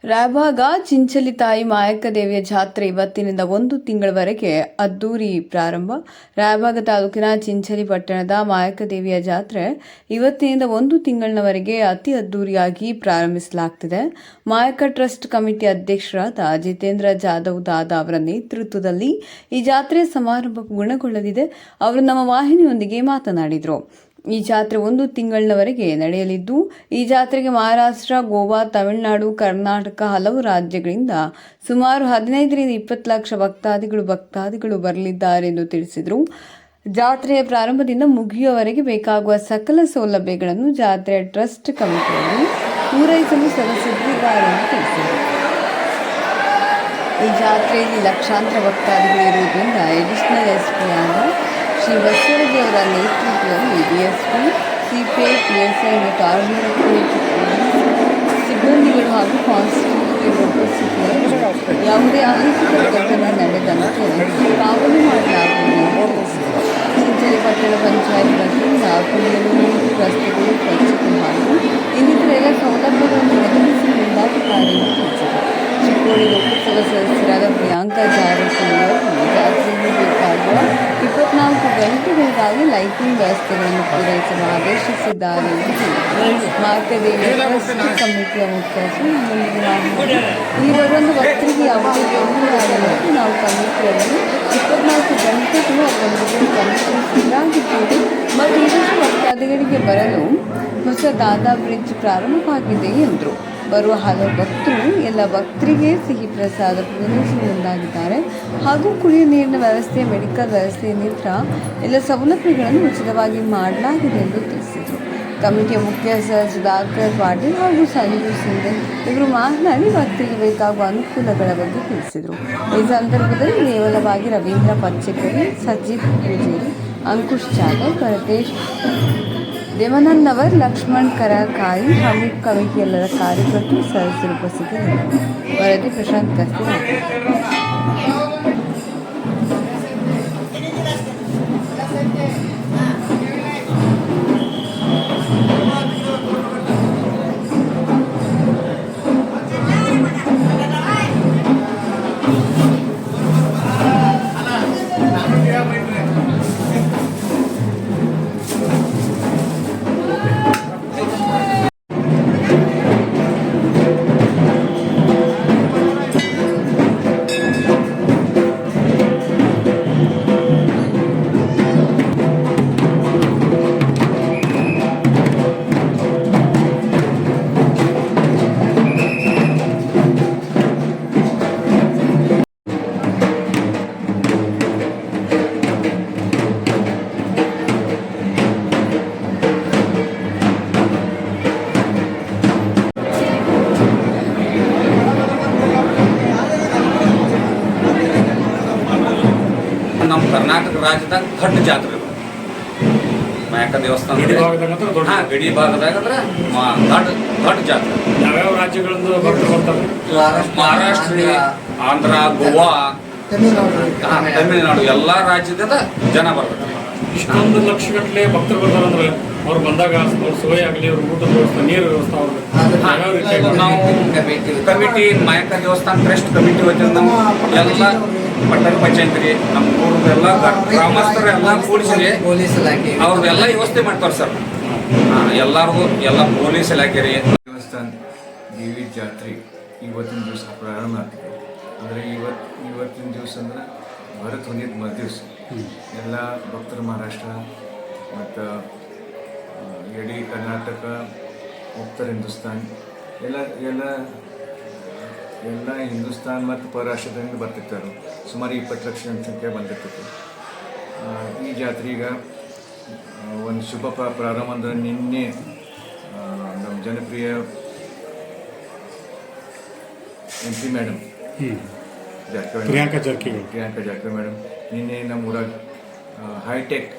ರಾಯಭಾಗ ಚಿಂಚಲಿ ತಾಯಿ ಮಾಯಕ್ಕ ದೇವಿಯ ಜಾತ್ರೆ ಇವತ್ತಿನಿಂದ 1 ತಿಂಗಳವರೆಗೆ ಅದ್ದೂರಿ ಪ್ರಾರಂಭ. ರಾಯಭಾಗ ತಾಲೂಕಿನ ಚಿಂಚಲಿ ಪಟ್ಟಣದ ಮಾಯಕ್ಕ ದೇವಿಯ ಜಾತ್ರೆ ಇವತ್ತಿನಿಂದ 1 ತಿಂಗಳವರೆಗೆ ಅತಿ ಅದ್ದೂರಿಯಾಗಿ ಪ್ರಾರಂಭಿಸಲಾಗುತ್ತಿದೆ. ಮಾಯಕ್ಕ ಟ್ರಸ್ಟ್ ಕಮಿಟಿ ಅಧ್ಯಕ್ಷರಾದ ಜಿತೇಂದ್ರ ಜಾಧವ್ ದಾದಾ ಅವರ ನೇತೃತ್ವದಲ್ಲಿ ಈ ಜಾತ್ರೆ ಸಮಾರಂಭ ಪೂರ್ಣಗೊಳ್ಳಲಿದೆ. ಅವರು ನಮ್ಮ ವಾಹಿನಿಯೊಂದಿಗೆ ಮಾತನಾಡಿದರು. ಈ ಜಾತ್ರೆ 1 ತಿಂಗಳವರೆಗೆ ನಡೆಯಲಿದ್ದು, ಈ ಜಾತ್ರೆಗೆ ಮಹಾರಾಷ್ಟ್ರ, ಗೋವಾ, ತಮಿಳುನಾಡು, ಕರ್ನಾಟಕ ಹಲವು ರಾಜ್ಯಗಳಿಂದ ಸುಮಾರು 15ರಿಂದ 20 ಲಕ್ಷ ಭಕ್ತಾದಿಗಳು ಬರಲಿದ್ದಾರೆ ಎಂದು ತಿಳಿಸಿದರು. ಜಾತ್ರೆಯ ಪ್ರಾರಂಭದಿಂದ ಮುಗಿಯುವವರೆಗೆ ಬೇಕಾಗುವ ಸಕಲ ಸೌಲಭ್ಯಗಳನ್ನು ಜಾತ್ರೆಯ ಟ್ರಸ್ಟ್ ಕಮಿಟಿಯಲ್ಲಿ ಪೂರೈಸಲು ಸದಸ್ಯರಿದ್ದಾರೆ ಎಂದು ತಿಳಿಸಿದರು. ಈ ಜಾತ್ರೆಯಲ್ಲಿ ಲಕ್ಷಾಂತರ ಭಕ್ತಾದಿಗಳು ಇರುವುದರಿಂದ ಅಡಿಷನಲ್ ಎಸ್ಪಿ ಆದ ಶ್ರೀ ಬಸವರಾಜ್ ಅವರ ನೇತೃತ್ವದಲ್ಲಿ ಡಿಎಸ್ಪಿ, ಸಿಪಿಐ, ಪಿಎಸ್ಐ ಮತ್ತು ಆರ್ಮಿ ಸಿಬ್ಬಂದಿಗಳು ಹಾಗೂ ಕಾನ್ಸ್ಟೇಬಲ್ ಉಪಸ್ಥಿತಿಯಲ್ಲಿ ಯಾವುದೇ ಅಹಿತಕರ ಘಟನೆ ನಡೆದಂತೆ ಕಾವಲು ಮಾಡಲಾಗುವುದು. ಚಿಂಚಲಿ ಪಟ್ಟಣ ಪಂಚಾಯತ್ ವತಿಯಿಂದ ಕುಡಿಯಲು ನೀರು, ರಸ್ತೆಗಳು, ಸ್ವಚ್ಛತೆ ಹಾಗೂ ಇನ್ನಿತರ ಎಲ್ಲ ಸೌಲಭ್ಯಗಳನ್ನು ಒದಗಿಸಿ ಮುಂದಾಗುತ್ತಾರೆ ಎಂದು ತಿಳಿಸಿದರು. ಚಿಕ್ಕೋಡಿ ಲೋಕಸಭಾ ಸದಸ್ಯರಾದ ಪ್ರಿಯಾಂಕಾ ಜಾರಕಿಹೊಳಿ ಜಾತ್ರೆಗೆ ಬೇಕಾಗುವ 24 ಗಂಟೆಗಳಿಗಾಗಿ ಲೈಟಿಂಗ್ ವ್ಯವಸ್ಥೆಗಳನ್ನು ಪೂರೈಸಲು ಆದೇಶಿಸಿದ್ದಾರೆ ಎಂದು ತಿಳಿಸಿದರು. ಮಾಯಕ್ಕ ದೇವಿಯ ಟ್ರಸ್ಟ್ ಕಮಿಟಿಯ ಮುಖ್ಯಸ್ಥರು ಈ ಬರುವಂಥ ಭಕ್ತರಿಗೆ ಯಾವುದೇ ತೊಂದರೆಯಾಗದಂತೆ ನಾವು ಕಮಿಟಿಯಲ್ಲಿ 24 ಗಂಟೆಗಳು ಅವರೊಂದಿಗೆ ಕಮಿಟಿಯಾಗಿದ್ದೇವೆ ಮತ್ತು ಇದಷ್ಟು ಭಕ್ತಾದಿಗಳಿಗೆ ಬರಲು ಹೊಸ ದಾದಾ ಬ್ರಿಡ್ಜ್ ಪ್ರಾರಂಭವಾಗಿದೆ ಎಂದರು. ಬರುವ ಹಲವು ಭಕ್ತರು ಎಲ್ಲ ಭಕ್ತರಿಗೆ ಸಿಹಿ ಪ್ರಸಾದ ಪೂರೈಸಲು ಮುಂದಾಗಿದ್ದಾರೆ ಹಾಗೂ ಕುಡಿಯುವ ನೀರಿನ ವ್ಯವಸ್ಥೆ, ಮೆಡಿಕಲ್ ವ್ಯವಸ್ಥೆ ಇನ್ನಿತರ ಎಲ್ಲ ಸೌಲಭ್ಯಗಳನ್ನು ಉಚಿತವಾಗಿ ಮಾಡಲಾಗಿದೆ ಎಂದು ತಿಳಿಸಿದರು. ಕಮಿಟಿಯ ಮುಖ್ಯಸ್ಥ ಸುಧಾಕರ್ ಪಾಟೀಲ್ ಹಾಗೂ ಸಂಜು ಸಿಂಧೆ ಇವರು ಮಾತನಾಡಿ ಭಕ್ತರಿಗೆ ಬೇಕಾಗುವ ಅನುಕೂಲಗಳ ಬಗ್ಗೆ ತಿಳಿಸಿದರು. ಈ ಸಂದರ್ಭದಲ್ಲಿ ಕೇವಲವಾಗಿ ರವೀಂದ್ರ ಪಚ್ಚೆಕರಿ, ಸಜ್ಜಿತ್ ಪೂಜೇರಿ, ಅಂಕುಶ್ ಜಾಧವ್, ಭರತೇಶ್ ದೇವನಂದವರ್, ಲಕ್ಷ್ಮಣ್ ಕರಕಾಯಿ ಹಾಗೂ ಕಮಿಟಿ ಎಲ್ಲರ ಕಾರ್ಯಕರ್ತರು ಸದಸ್ಯರು ಉಪಸ್ಥಿತರಿದ್ದರು. ವರದಿ ಪ್ರಶಾಂತ್ ಕಸ್ತಿ. ನಮ್ಮ ಕರ್ನಾಟಕ ರಾಜ್ಯದಾಗ ದೊಡ್ಡ ಜಾತ್ರೆ ಮಾಯಕ್ಕ ದೇವಸ್ಥಾನ ಗಡಿ ಭಾಗದಾಗ ಅಂದ್ರೆ ದೊಡ್ಡ ಜಾತ್ರೆ. ಯಾವ್ಯಾವ ರಾಜ್ಯಗಳಿಂದ ಭಕ್ತರು ಬರ್ತಾರೆ? ಮಹಾರಾಷ್ಟ್ರ, ಆಂಧ್ರ, ಗೋವಾ, ತಮಿಳುನಾಡು ಎಲ್ಲ ರಾಜ್ಯದಿಂದ ಜನ ಬರ್ತಾರೆ. ಇಷ್ಟೊಂದು ಲಕ್ಷಗಟ್ಟಲೆ ಭಕ್ತರು ಬರ್ತಾರೆ ಅಂದ್ರೆ ಅವ್ರು ಬಂದಾಗ ಅವ್ರ ಸೋಯ್ ಆಗಲಿ, ಅವ್ರ ಊಟದ ವ್ಯವಸ್ಥೆ, ನೀರು ವ್ಯವಸ್ಥೆ ಅವ್ರಿಗೆ ನಾವು ಕಮಿಟಿ ಮಾಯಕ್ಕ ದೇವಸ್ಥಾನ ಟ್ರಸ್ಟ್ ಕಮಿಟಿ ವತಿಯಿಂದ ನಾವು ಎಲ್ಲ ಪಟ್ಟಣ ಪಂಚಾಯತ್ ರೀ, ನಮ್ಮ ಊರದೆಲ್ಲ ಗ್ರಾಮಸ್ಥರು ಎಲ್ಲ ಕೂಡಿಸಿ ಅವ್ರದ್ದೆಲ್ಲ ವ್ಯವಸ್ಥೆ ಮಾಡ್ತಾರೆ ಸರ್. ಎಲ್ಲರಿಗೂ ಎಲ್ಲ ಪೊಲೀಸ್ ಇಲಾಖೆ ರೀ. ದೇವಸ್ಥಾನ ದೇವಿ ಜಾತ್ರೆ ಇವತ್ತಿನ ದಿವಸ ಪ್ರಾರಂಭ ಆಗ್ತದೆ. ಅಂದರೆ ಇವತ್ತಿನ ದಿವಸ ಅಂದ್ರೆ ಭರತ್ ಹೊಂದಿದ ಮರುದಿವಸ ಎಲ್ಲ ಭಕ್ತರು ಮಹಾರಾಷ್ಟ್ರ ಮತ್ತು ಇಡೀ ಕರ್ನಾಟಕ, ಉತ್ತರ ಹಿಂದೂಸ್ತಾನ್ ಎಲ್ಲ ಹಿಂದೂಸ್ತಾನ್ ಮತ್ತು ಪರರಾಷ್ಟ್ರದಿಂದ ಬರ್ತಿರ್ತಾರೆ. ಸುಮಾರು 20 ಲಕ್ಷ ಜನಸಂಖ್ಯೆ ಬಂದಿರ್ತೈತಿ. ಈ ಜಾತ್ರೆಗೆ ಒಂದು ಶುಭ ಪ್ರಾರಂಭ ಅಂದ್ರೆ ನಿನ್ನೆ ನಮ್ಮ ಜನಪ್ರಿಯ MP madam Priyanka Jarkiholi madam ನಿನ್ನೆ ನಮ್ಮ ಊರಾಗ ಹೈಟೆಕ್